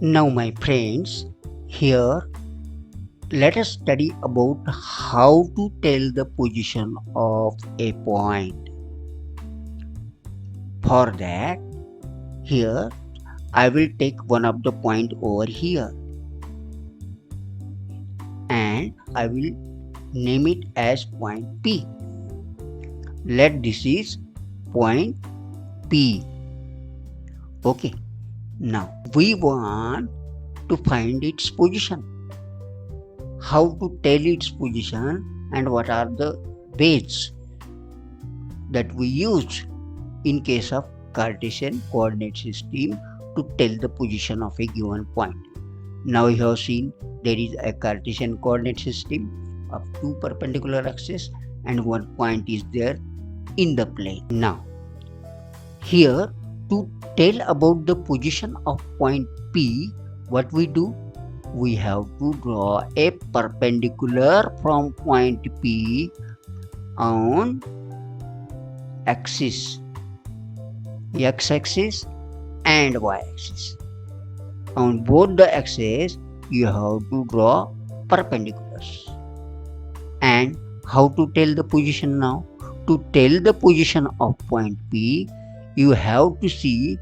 Now my friends, here let us study about how to tell the position of a point. For that, here I will take one of the point over here and I will name it as point P. Let this is point P. Okay, now we want to find its position. How to tell its position and what are the ways that we use in case of Cartesian coordinate system to tell the position of a given point. Now you have seen there is a Cartesian coordinate system of two perpendicular axes and one point is there in the plane. Now here to tell about the position of point P, what we do? We have to draw a perpendicular from point P on axis, x-axis and y-axis. On both the axes you have to draw perpendiculars. And how to tell the position now? To tell the position of point P, you have to see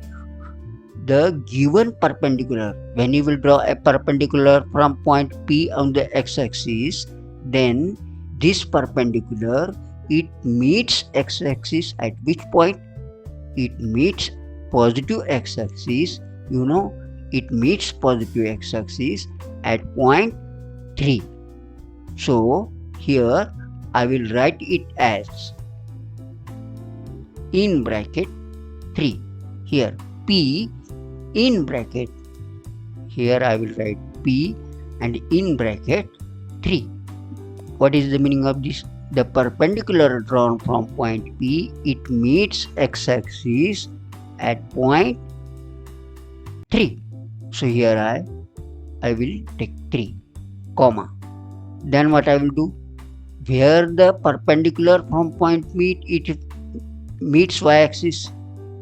the given perpendicular. When you will draw a perpendicular from point P on the x-axis, then this perpendicular, it meets x-axis at which point? It meets positive x-axis. You know, it meets positive x-axis at point 3. So here I will write it as in bracket 3. Here P in bracket, here I will write P and in bracket 3. What is the meaning of this? The perpendicular drawn from point P, it meets x-axis at point 3. So here I will take 3, comma. Then what I will do? Where the perpendicular from point it meets y-axis,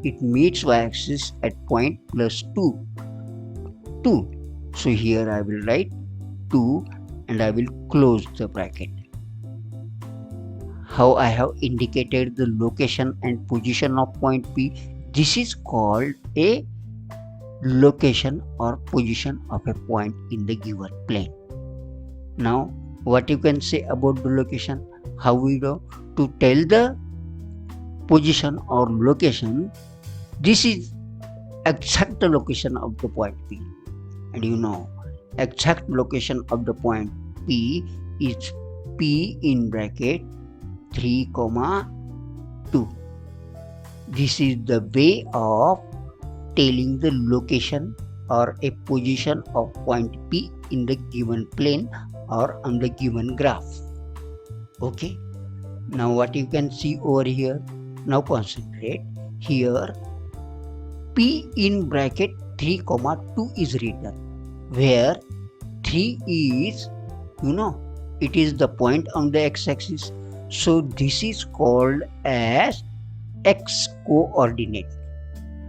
it meets y-axis at point plus 2. So here I will write 2 and I will close the bracket. How I have indicated the location and position of point P, this is called a location or position of a point in the given plane. Now what you can say about the location? How we do to tell the position or location? This is exact location of the point P, and you know exact location of the point P is P in bracket 3, 2. This is the way of telling the location or a position of point P in the given plane or on the given graph. Okay, now what you can see over here? Now concentrate. Here P in bracket 3, 2 is written, where 3 is, you know, it is the point on the x-axis. So this is called as x coordinate.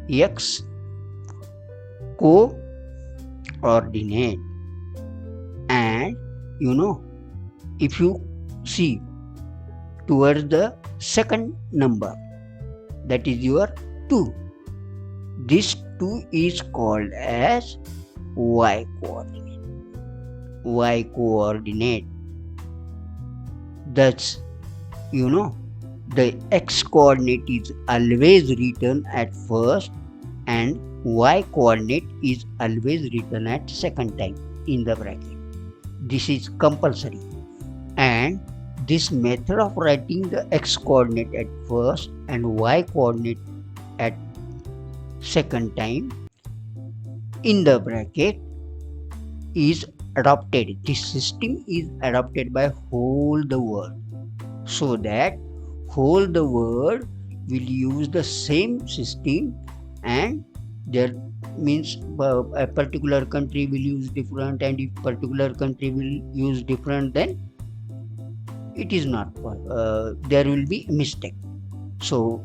X coordinate. And you know, if you see towards the second number, that is your 2. This 2 is called as y coordinate. Y coordinate. Thus, you know, the x coordinate is always written at first and y coordinate is always written at second time in the bracket. This is compulsory. And this method of writing the x coordinate at first and y coordinate at second time in the bracket is adopted. This system is adopted by whole the world, so that whole the world will use the same system, and there means a particular country will use different, and if particular country will use different, then it is not there will be a mistake. So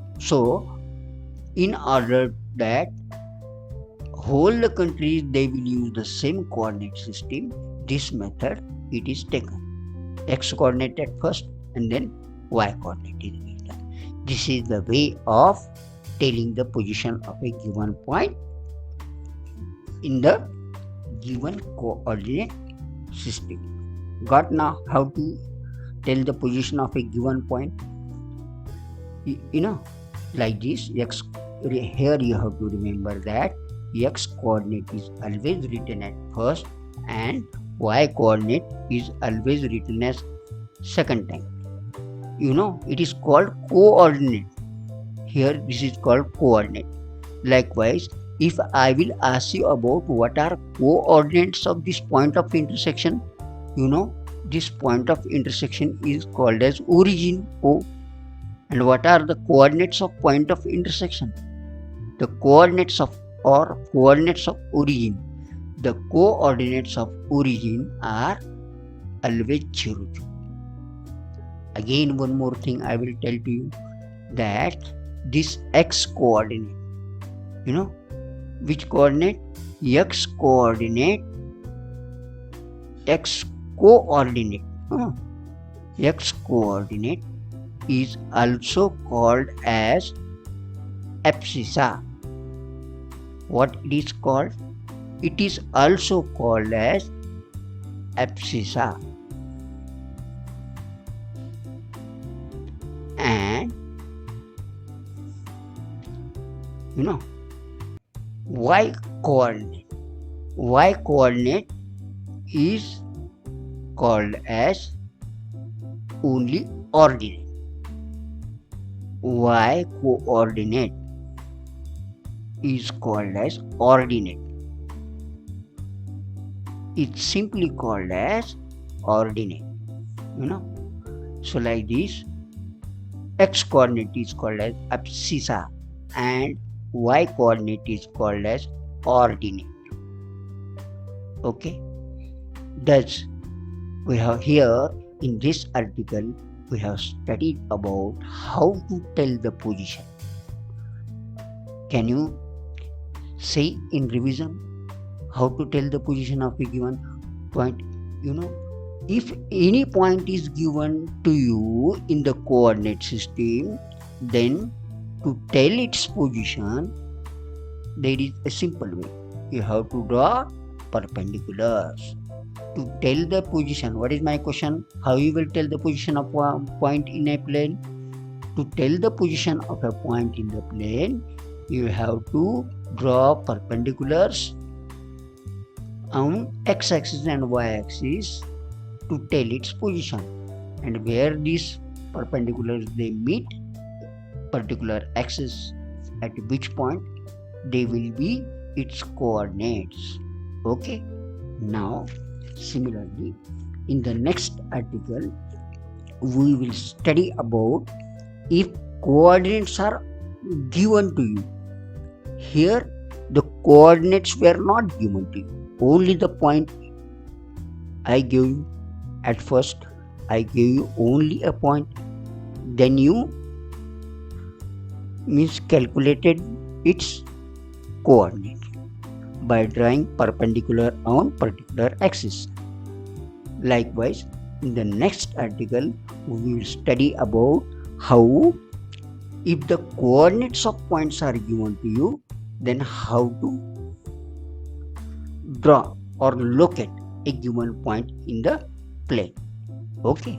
in order that whole the countries they will use the same coordinate system. This method it is taken. X coordinate at first and then y coordinate is given. This is the way of telling the position of a given point in the given coordinate system. Got now how to tell the position of a given point? Like this. X, here you have to remember that x coordinate is always written at first and y coordinate is always written as second time. It is called coordinate. Here this is called coordinate. Likewise, if I will ask you about what are coordinates of this point of intersection, this point of intersection is called as origin O. And what are the coordinates of point of intersection? The coordinates of origin. The coordinates of origin are always 0. Again, one more thing I will tell to you, that this x coordinate, which coordinate? X coordinate. X coordinate is also called as abscissa. What it is called? It is also called as abscissa. And y coordinate is called as only ordinate. Y coordinate is called as ordinate. It's simply called as ordinate. So like this, x coordinate is called as abscissa and y coordinate is called as ordinate. Okay. Thus, we have here in this article we have studied about how to tell the position. Can you say in revision how to tell the position of a given point? If any point is given to you in the coordinate system, then to tell its position, there is a simple way. You have to draw perpendiculars. To tell the position, what is my question? How you will tell the position of a point in a plane? To tell the position of a point in the plane, you have to draw perpendiculars on x-axis and y-axis to tell its position. And where these perpendiculars they meet particular axis, at which point they will be its coordinates. Okay. Now, similarly, in the next article, we will study about if coordinates are given to you. Here, the coordinates were not given to you. Only the point I gave you. At first, I gave you only a point. Then you calculated its coordinate by drawing perpendicular on particular axis. Likewise, in the next article, we will study about how, if the coordinates of points are given to you, then how to draw or locate a given point in the plane. Okay.